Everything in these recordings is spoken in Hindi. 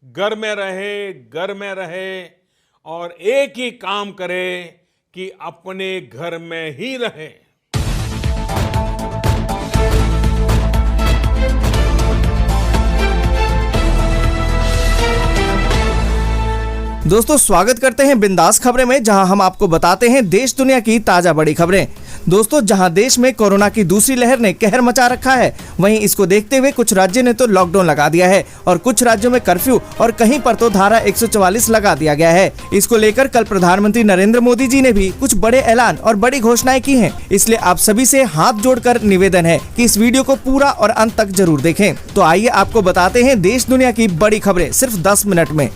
घर में रहे और एक ही काम करे कि अपने घर में ही रहे। दोस्तों स्वागत करते हैं बिंदास खबरें में, जहां हम आपको बताते हैं देश दुनिया की ताजा बड़ी खबरें। दोस्तों जहां देश में कोरोना की दूसरी लहर ने कहर मचा रखा है, वहीं इसको देखते हुए कुछ राज्यों ने तो लॉकडाउन लगा दिया है और कुछ राज्यों में कर्फ्यू और कहीं पर तो धारा 144 लगा दिया गया है। इसको लेकर कल प्रधानमंत्री नरेंद्र मोदी जी ने भी कुछ बड़े ऐलान और बड़ी घोषणाएं की हैं। इसलिए आप सभी से हाथ जोड़कर निवेदन है कि इस वीडियो को पूरा और अंत तक जरूर देखें। तो आइए आपको बताते हैं देश दुनिया की बड़ी खबरें सिर्फ 10 मिनट में।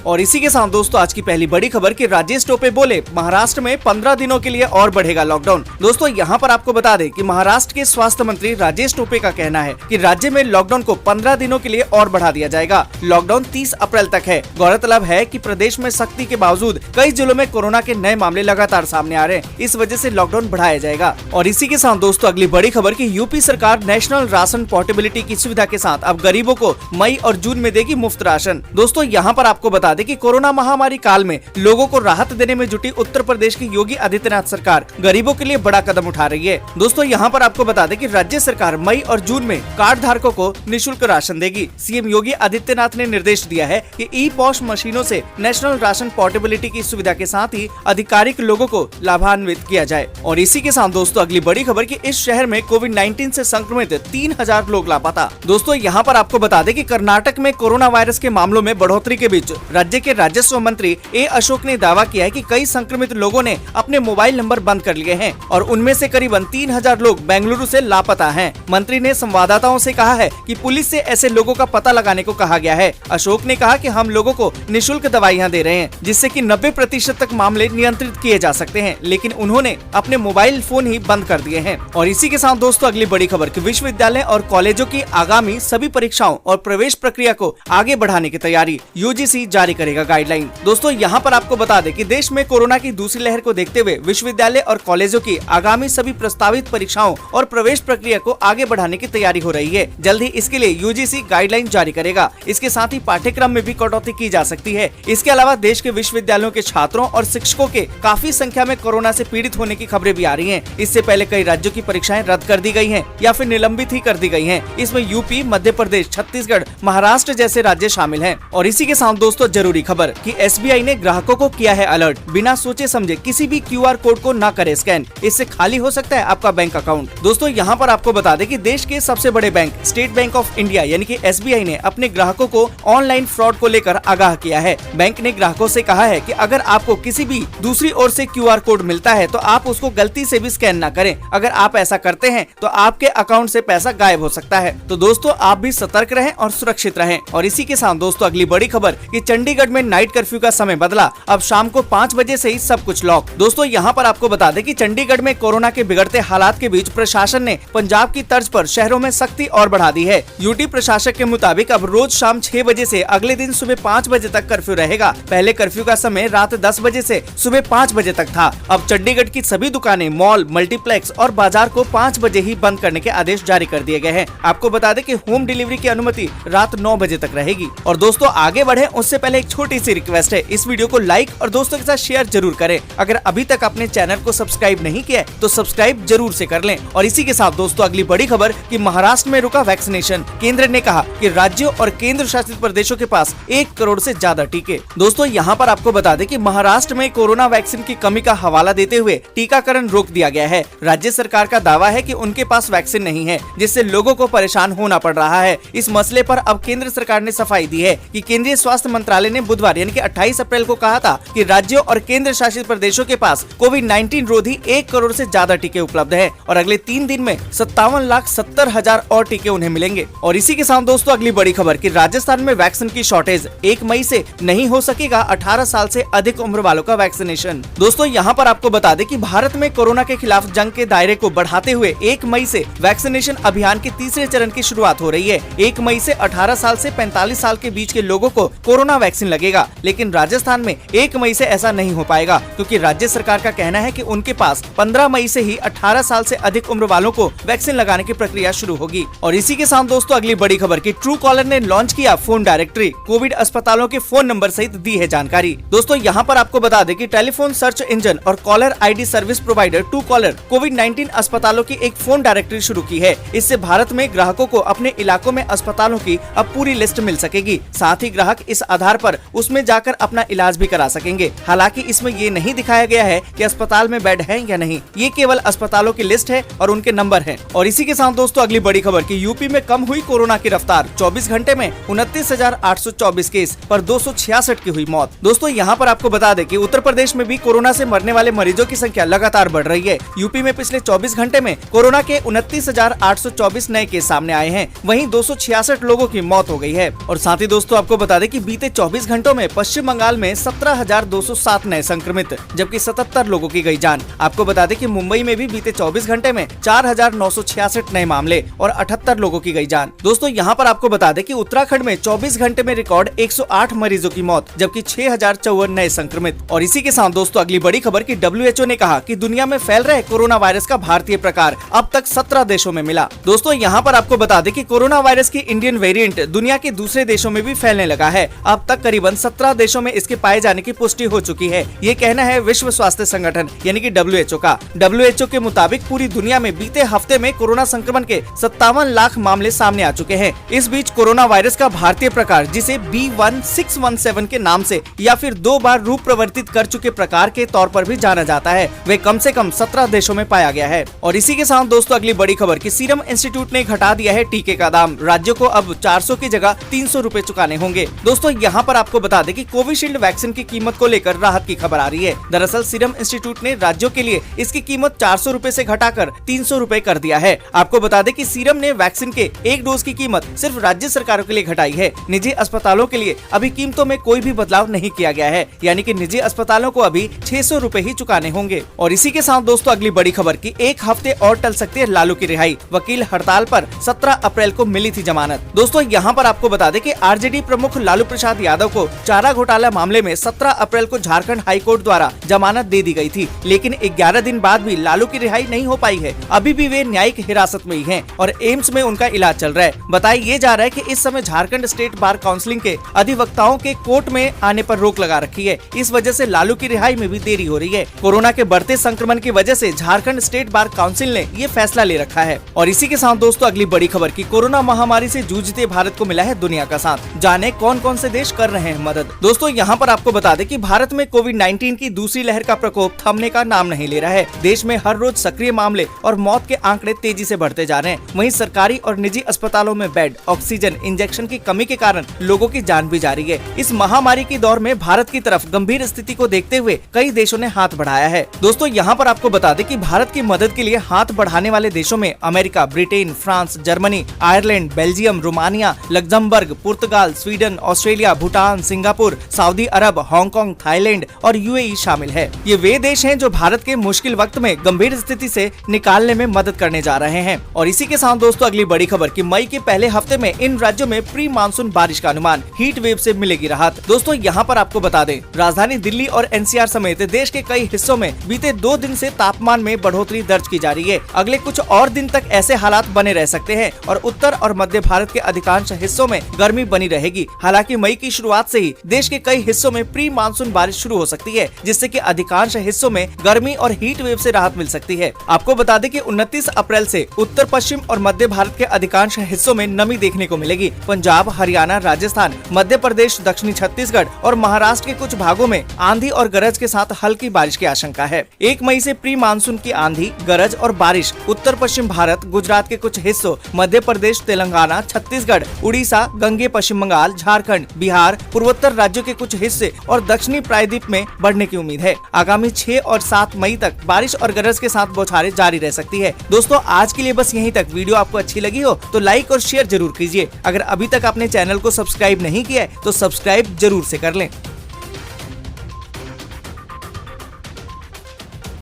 और इसी के साथ दोस्तों आज की पहली बड़ी खबर कि राजेश टोपे बोले महाराष्ट्र में 15 दिनों के लिए और बढ़ेगा लॉकडाउन। दोस्तों यहाँ पर आपको बता दें कि महाराष्ट्र के स्वास्थ्य मंत्री राजेश टोपे का कहना है कि राज्य में लॉकडाउन को 15 दिनों के लिए और बढ़ा दिया जाएगा। लॉकडाउन 30 अप्रैल तक है। गौरतलब है कि प्रदेश में सख्ती के बावजूद कई जिलों में कोरोना के नए मामले लगातार सामने आ रहे हैं, इस वजह से लॉकडाउन बढ़ाया जाएगा। और इसी के साथ दोस्तों अगली बड़ी खबर की यूपी सरकार नेशनल राशन पोर्टेबिलिटी की सुविधा के साथ अब गरीबों को मई और जून में देगी मुफ्त राशन। दोस्तों यहाँ पर आपको बता दें कि कोरोना महामारी काल में लोगों को राहत देने में जुटी उत्तर प्रदेश की योगी आदित्यनाथ सरकार गरीबों के लिए बड़ा कदम उठा रही है। दोस्तों यहाँ पर आपको बता दें कि राज्य सरकार मई और जून में कार्ड धारकों को निःशुल्क राशन देगी। सीएम योगी आदित्यनाथ ने निर्देश दिया है कि ई पॉस मशीनों से नेशनल राशन पोर्टेबिलिटी की सुविधा के साथ ही आधिकारिक लोगों को लाभान्वित किया जाए। और इसी के साथ दोस्तों अगली बड़ी खबर कि इस शहर में कोविड-19 से संक्रमित 3000 लोग लापता। दोस्तों यहाँ पर आपको बता दें कि कर्नाटक में कोरोना वायरस के मामलों में बढ़ोतरी के बीच राज्य के राजस्व मंत्री ए अशोक ने दावा किया है कि कई संक्रमित लोगों ने अपने मोबाइल नंबर बंद कर लिए हैं और उनमें से करीबन 3000 लोग बेंगलुरु से लापता हैं। मंत्री ने संवाददाताओं से कहा है कि पुलिस से ऐसे लोगों का पता लगाने को कहा गया है। अशोक ने कहा कि हम लोगों को निःशुल्क दवाइयां दे रहे हैं जिससे कि 90% तक मामले नियंत्रित किए जा सकते हैं, लेकिन उन्होंने अपने मोबाइल फोन ही बंद कर दिए हैं। और इसी के साथ दोस्तों अगली बड़ी खबर कि विश्वविद्यालय और कॉलेजों की आगामी सभी परीक्षाओं और प्रवेश प्रक्रिया को आगे बढ़ाने की तैयारी यूजीसी जारी करेगा गाइडलाइन। दोस्तों यहाँ पर आपको बता दें कि देश में कोरोना की दूसरी लहर को देखते हुए विश्वविद्यालय और कॉलेजों की आगामी सभी प्रस्तावित परीक्षाओं और प्रवेश प्रक्रिया को आगे बढ़ाने की तैयारी हो रही है। जल्द ही इसके लिए यूजीसी गाइडलाइन जारी करेगा। इसके साथ ही पाठ्यक्रम में भी कटौती की जा सकती है। इसके अलावा देश के विश्वविद्यालयों के छात्रों और शिक्षकों के काफी संख्या में कोरोना से पीड़ित होने की खबरें भी आ रही है। इससे पहले कई राज्यों की परीक्षाएं रद्द कर दी गयी है या फिर निलंबित ही कर दी गयी है। इसमें यूपी, मध्य प्रदेश, छत्तीसगढ़, महाराष्ट्र जैसे राज्य शामिल है। और इसी के साथ दोस्तों जरूरी खबर की एसबीआई ने ग्राहकों को किया है अलर्ट। बिना सोचे समझे किसी भी क्यूआर कोड को ना करे स्कैन, इससे खाली हो सकता है आपका बैंक अकाउंट। दोस्तों यहाँ पर आपको बता दें कि देश के सबसे बड़े bank state bank of India यानी कि एसबीआई ने अपने ग्राहकों को ऑनलाइन फ्रॉड को लेकर आगाह किया है। बैंक ने ग्राहकों से कहा है कि अगर आपको किसी भी दूसरी ओर से क्यूआर कोड मिलता है तो आप उसको गलती से भी स्कैन न करें। अगर आप ऐसा करते हैं तो आपके अकाउंट से पैसा गायब हो सकता है। तो दोस्तों आप भी सतर्क रहें और सुरक्षित रहें। और इसी के साथ दोस्तों अगली बड़ी खबर कि चंडीगढ़ में नाइट कर्फ्यू का समय बदला, अब शाम को 5 बजे से ही सब कुछ लॉक। दोस्तों यहाँ पर आपको बता दें कि चंडीगढ़ में कोरोना के बिगड़ते हालात के बीच प्रशासन ने पंजाब की तर्ज पर शहरों में सख्ती और बढ़ा दी है। यूटी प्रशासक के मुताबिक अब रोज शाम 6 बजे से अगले दिन सुबह 5 बजे तक कर्फ्यू रहेगा। पहले कर्फ्यू का समय रात 10 बजे से सुबह 5 बजे तक था। अब चंडीगढ़ की सभी दुकानें, मॉल, मल्टीप्लेक्स और बाजार को 5 बजे ही बंद करने के आदेश जारी कर दिए गए हैं। आपको बता दें कि होम डिलीवरी की अनुमति रात 9 बजे तक रहेगी। और दोस्तों आगे बढ़े उससे पहले एक छोटी सी रिक्वेस्ट है, इस वीडियो को लाइक और दोस्तों के साथ शेयर जरूर करें। अगर अभी तक अपने चैनल को सब्सक्राइब नहीं किया है तो सब्सक्राइब जरूर से कर लें। और इसी के साथ दोस्तों अगली बड़ी खबर कि महाराष्ट्र में रुका वैक्सीनेशन। केंद्र ने कहा कि राज्यों और केंद्र शासित प्रदेशों के पास 1 करोड़ से ज्यादा टीके। दोस्तों यहाँ पर आपको बता दें कि महाराष्ट्र में कोरोना वैक्सीन की कमी का हवाला देते हुए टीकाकरण रोक दिया गया है। राज्य सरकार का दावा है कि उनके पास वैक्सीन नहीं है, जिससे लोगों को परेशान होना पड़ रहा है। इस मसले पर अब केंद्र सरकार ने सफाई दी है कि केंद्रीय स्वास्थ्य मंत्रालय ने बुधवार यानी कि 28 अप्रैल को कहा था कि राज्यों और केंद्र शासित प्रदेशों के पास कोविड-19 रोधी 1 करोड़ से ज्यादा टीके उपलब्ध है और अगले 3 दिन में 57,70,000 और टीके उन्हें मिलेंगे। और इसी के साथ दोस्तों अगली बड़ी खबर कि राजस्थान में वैक्सीन की शॉर्टेज, 1 मई से नहीं हो सकेगा 18 साल से अधिक उम्र वालों का वैक्सीनेशन। दोस्तों यहाँ पर आपको बता दें कि भारत में कोरोना के खिलाफ जंग के दायरे को बढ़ाते हुए 1 मई से वैक्सीनेशन अभियान के तीसरे चरण की शुरुआत हो रही है। 1 मई से 18 साल से 45 साल के बीच के लोगों को कोरोना वैक्सीन लगेगा, लेकिन राजस्थान में 1 मई से ऐसा नहीं हो पाएगा, क्योंकि राज्य सरकार का कहना है कि उनके पास 15 मई से ही 18 साल से अधिक उम्र वालों को वैक्सीन लगाने की प्रक्रिया शुरू होगी। और इसी के साथ दोस्तों अगली बड़ी खबर की ट्रू कॉलर ने लॉन्च किया फोन डायरेक्टरी, कोविड अस्पतालों के फोन नंबर सहित दी है जानकारी। दोस्तों यहाँ पर आपको बता दें कि टेलीफोन सर्च इंजन और caller ID service provider Truecaller कोविड-19 अस्पतालों की एक फोन डायरेक्टरी शुरू की है। इससे भारत में ग्राहकों को अपने इलाकों में अस्पतालों की अब पूरी लिस्ट मिल सकेगी। साथ ही ग्राहक इस आधार पर उसमें जाकर अपना इलाज भी करा सकेंगे। हालांकि इसमें ये नहीं दिखाया गया है कि अस्पताल में बेड है या नहीं, ये केवल अस्पतालों की लिस्ट है और उनके नंबर है। और इसी के साथ दोस्तों अगली बड़ी खबर की यूपी में कम हुई कोरोना की रफ्तार, 24 घंटे में 29,824 केस पर 266 की हुई मौत। दोस्तों यहाँ पर आपको बता दें कि उत्तर प्रदेश में भी कोरोना से मरने वाले मरीजों की संख्या लगातार बढ़ रही है। यूपी में पिछले 24 घंटे में कोरोना के 29,824 नए केस सामने आए हैं, वहीं 266 लोगों की मौत हो गई है। और साथ ही दोस्तों आपको बता दें कि बीते 24 घंटों में पश्चिम बंगाल में 17,207 नए संक्रमित, जबकि 77 लोगों की गई जान। आपको बता दें कि मुंबई में भी बीते 24 घंटे में 4,966 नए मामले और 78 लोगों की गई जान। दोस्तों यहाँ पर आपको बता दें कि उत्तराखंड में 24 घंटे में रिकॉर्ड 108 मरीजों की मौत, जबकि 6,054 नए संक्रमित। और इसी के साथ दोस्तों अगली बड़ी खबर की WHO ने कहा कि दुनिया में फैल रहे कोरोना वायरस का भारतीय प्रकार अब तक 17 देशों में मिला। दोस्तों यहाँ पर आपको बता दें कि कोरोना वायरस की इंडियन वेरिएंट दुनिया के दूसरे देशों में भी फैलने लगा है। अब तक करीबन 17 देशों में इसके पाए जाने की पुष्टि हो चुकी है। ये कहना है विश्व स्वास्थ्य संगठन यानी कि WHO का। WHO के मुताबिक पूरी दुनिया में बीते हफ्ते में कोरोना संक्रमण के 57 लाख मामले सामने आ चुके हैं। इस बीच कोरोना वायरस का भारतीय प्रकार, जिसे B1617 के नाम से या फिर 2 बार रूप परिवर्तित कर चुके प्रकार के तौर पर भी जाना जाता है, वे कम से कम 17 देशों में पाया गया है। और इसी के साथ दोस्तों अगली बड़ी खबर की सीरम इंस्टीट्यूट ने घटा दिया है टीके का दाम। राज्यों को अब 400 की जगह 300 रुपए चुकाने होंगे। दोस्तों यहाँ पर आपको बता दें कि कोविशील्ड वैक्सीन की कीमत को लेकर राहत की खबर आ रही है। दरअसल सीरम इंस्टीट्यूट ने राज्यों के लिए इसकी कीमत 400 रुपए से घटाकर 300 रुपए कर दिया है। आपको बता दें कि सीरम ने वैक्सीन के एक डोज की कीमत सिर्फ राज्य सरकारों के लिए घटाई है। निजी अस्पतालों के लिए अभी कीमतों में कोई भी बदलाव नहीं किया गया है, यानी कि निजी अस्पतालों को अभी 600 रुपए ही चुकाने होंगे। और इसी के साथ दोस्तों अगली बड़ी खबर की 1 हफ्ते और टल सकती है लालू की रिहाई, वकील हड़ताल पर 17 अप्रैल को मिली थी जमानत। दोस्तों यहाँ पर आपको बता दें कि आरजेडी प्रमुख लालू प्रसाद यादव को चारा घोटाला मामले में 17 अप्रैल को झारखंड हाई कोर्ट द्वारा जमानत दे दी गई थी, लेकिन 11 दिन बाद भी लालू की रिहाई नहीं हो पाई है। अभी भी वे न्यायिक हिरासत में ही हैं और एम्स में उनका इलाज चल रहा है। बताया ये जा रहा है कि इस समय झारखंड स्टेट बार काउंसिलिंग के अधिवक्ताओं के कोर्ट में आने पर रोक लगा रखी है। इस वजह से लालू की रिहाई में भी देरी हो रही है। कोरोना के बढ़ते संक्रमण की वजह से झारखंड स्टेट बार काउंसिल ने ये फैसला ले रखा है। और इसी के साथ दोस्तों अगली बड़ी खबर की कोरोना महामारी से जूझते भारत को मिला है दुनिया का साथ। जाने कौन कौन से देश कर रहे हैं मदद। दोस्तों यहाँ पर आपको बता दें कि भारत में कोविड-19 की दूसरी लहर का प्रकोप थमने का नाम नहीं ले रहा है। देश में हर रोज सक्रिय मामले और मौत के आंकड़े तेजी से बढ़ते जा रहे हैं। वहीं सरकारी और निजी अस्पतालों में बेड, ऑक्सीजन, इंजेक्शन की कमी के कारण लोगों की जान भी जा रही है। इस महामारी के दौर में भारत की तरफ गंभीर स्थिति को देखते हुए कई देशों ने हाथ बढ़ाया है। दोस्तों यहाँ पर आपको बता दें कि भारत की मदद के लिए हाथ बढ़ाने वाले देशों में America, Britain, France, Germany, Ireland, Belgium, Romania, Luxembourg, पुर्तगाल, स्वीडन, ऑस्ट्रेलिया, भूटान, सिंगापुर, सऊदी अरब, हांगकांग, थाईलैंड और यूएई शामिल है। ये वे देश हैं जो भारत के मुश्किल वक्त में गंभीर स्थिति से निकालने में मदद करने जा रहे हैं। और इसी के साथ दोस्तों अगली बड़ी खबर कि मई के पहले हफ्ते में इन राज्यों में प्री मानसून बारिश का अनुमान, हीट वेव से मिलेगी राहत। दोस्तों यहाँ पर आपको बता दें, राजधानी दिल्ली और एनसीआर समेत देश के कई हिस्सों में बीते 2 दिन से तापमान में बढ़ोतरी दर्ज की जा रही है। अगले कुछ और दिन तक ऐसे हालात बने रह सकते हैं और उत्तर और मध्य भारत के अधिकांश हिस्सों में गर्मी बनी रहेगी। हालांकि मई की शुरुआत से ही देश के कई हिस्सों में प्री मानसून बारिश शुरू हो सकती है, जिससे कि अधिकांश हिस्सों में गर्मी और हीट वेव से राहत मिल सकती है। आपको बता दें कि 29 अप्रैल से उत्तर पश्चिम और मध्य भारत के अधिकांश हिस्सों में नमी देखने को मिलेगी। पंजाब, हरियाणा, राजस्थान, मध्य प्रदेश, दक्षिणी छत्तीसगढ़ और महाराष्ट्र के कुछ भागों में आंधी और गरज के साथ हल्की बारिश की आशंका है। 1 मई से प्री मानसून की आंधी, गरज और बारिश उत्तर पश्चिम भारत, गुजरात के कुछ हिस्सों, मध्य प्रदेश, तेलंगाना, छत्तीसगढ़, उड़ीसा, गंगे पश्चिम बंगाल, झारखंड, बिहार, पूर्वोत्तर राज्यों के कुछ हिस्से और दक्षिणी प्रायद्वीप में बढ़ने की उम्मीद है। आगामी 6 और 7 मई तक बारिश और गरज के साथ बौछारें जारी रह सकती है। दोस्तों आज के लिए बस यहीं तक। वीडियो आपको अच्छी लगी हो तो लाइक और शेयर जरूर कीजिए। अगर अभी तक आपने चैनल को सब्सक्राइब नहीं किया है तो सब्सक्राइब जरूर से कर लें।